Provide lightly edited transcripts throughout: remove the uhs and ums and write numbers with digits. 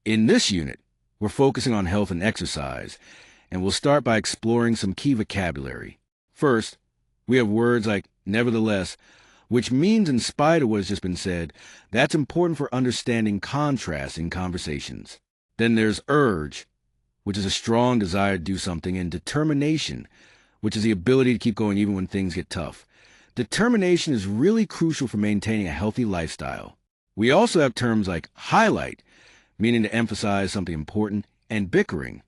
In this unit, we're focusing on health and exercise, and we'll start by exploring some key vocabulary. First, we have words like nevertheless, which means in spite of what has just been said, that's important for understanding contrast in conversations. Then there's urge, which is a strong desire to do something, and determination, which is the ability to keep going even when things get tough. Determination is really crucial for maintaining a healthy lifestyle. We also have terms like highlight, meaning to emphasize something important, and bickering,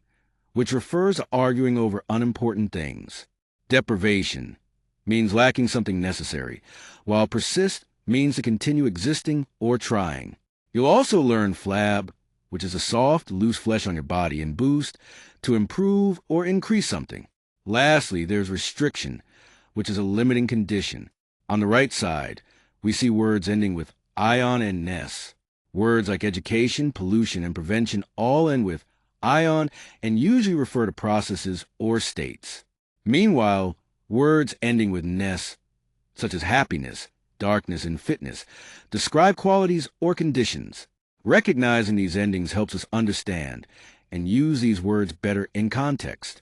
which refers to arguing over unimportant things. Deprivation means lacking something necessary, while persist means to continue existing or trying. You'll also learn flab, which is a soft, loose flesh on your body, and boost, to improve or increase something. Lastly, there's restriction, which is a limiting condition. On the right side, we see words ending with ion and ness. Words like education, pollution, and prevention all end with ion and usually refer to processes or states. Meanwhile, words ending with ness, such as happiness, darkness, and fitness, describe qualities or conditions. Recognizing these endings helps us understand and use these words better in context.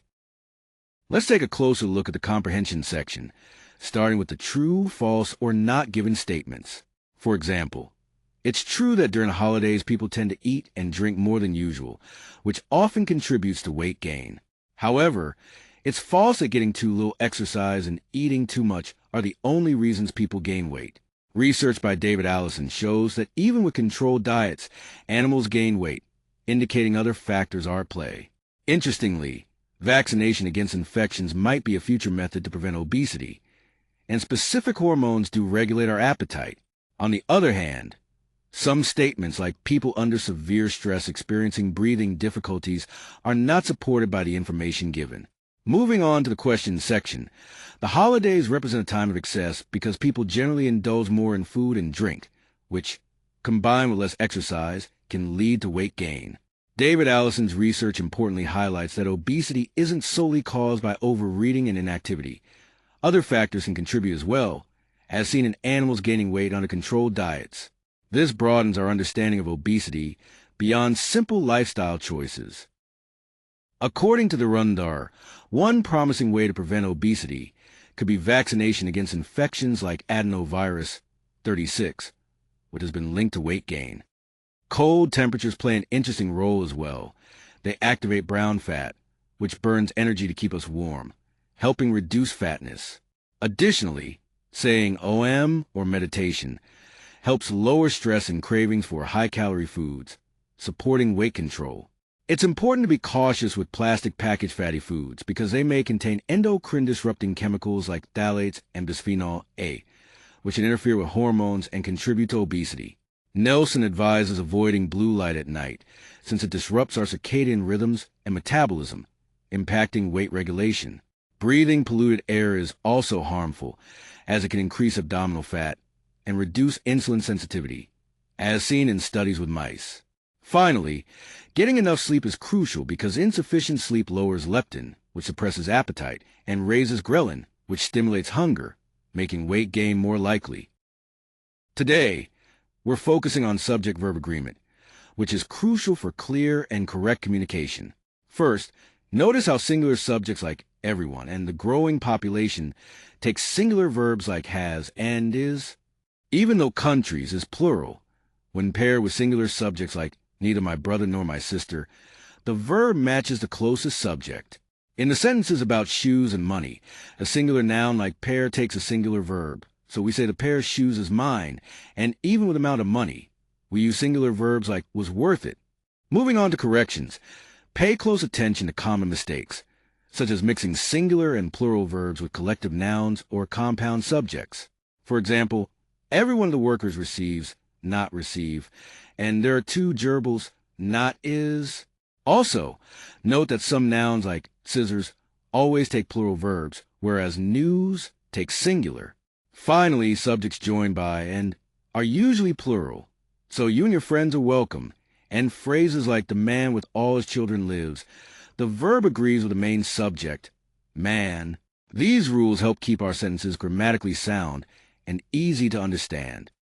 Let's take a closer look at the comprehension section, starting with the true, false, or not given statements. For example, it's true that during the holidays people tend to eat and drink more than usual, which often contributes to weight gain. However, it's false that getting too little exercise and eating too much are the only reasons people gain weight. Research by David Allison shows that even with controlled diets, animals gain weight, indicating other factors are at play. Interestingly, vaccination against infections might be a future method to prevent obesity, and specific hormones do regulate our appetite. On the other hand, some statements like people under severe stress experiencing breathing difficulties are not supported by the information given. Moving on to the questions section, the holidays represent a time of excess because people generally indulge more in food and drink, which, combined with less exercise, can lead to weight gain. David Allison's research importantly highlights that obesity isn't solely caused by overeating and inactivity. Other factors can contribute as well, as seen in animals gaining weight under controlled diets. This broadens our understanding of obesity beyond simple lifestyle choices. According to the Rundar, one promising way to prevent obesity could be vaccination against infections like adenovirus 36, which has been linked to weight gain. Cold temperatures play an interesting role as well. They activate brown fat, which burns energy to keep us warm, helping reduce fatness. Additionally, saying OM or meditation helps lower stress and cravings for high-calorie foods, supporting weight control. It's important to be cautious with plastic packaged fatty foods because they may contain endocrine-disrupting chemicals like phthalates and bisphenol A, which can interfere with hormones and contribute to obesity. Nelson advises avoiding blue light at night since it disrupts our circadian rhythms and metabolism, impacting weight regulation. Breathing polluted air is also harmful as it can increase abdominal fat and reduce insulin sensitivity, as seen in studies with mice. Finally, getting enough sleep is crucial because insufficient sleep lowers leptin, which suppresses appetite, and raises ghrelin, which stimulates hunger, making weight gain more likely. Today, we're focusing on subject-verb agreement, which is crucial for clear and correct communication. First, notice how singular subjects like everyone and the growing population take singular verbs like has and is. Even though countries is plural, when paired with singular subjects like neither my brother nor my sister, the verb matches the closest subject. In the sentences about shoes and money, a singular noun like pair takes a singular verb. So we say the pair of shoes is mine, and even with amount of money, we use singular verbs like was worth it. Moving on to corrections, pay close attention to common mistakes, such as mixing singular and plural verbs with collective nouns or compound subjects. For example, every one of the workers receives, not receive, and there are two gerbils, not is. Also, note that some nouns like scissors always take plural verbs, whereas news takes singular. Finally, subjects joined by and are usually plural, so you and your friends are welcome, and phrases like the man with all his children lives, the verb agrees with the main subject, man. These rules help keep our sentences grammatically sound and easy to understand.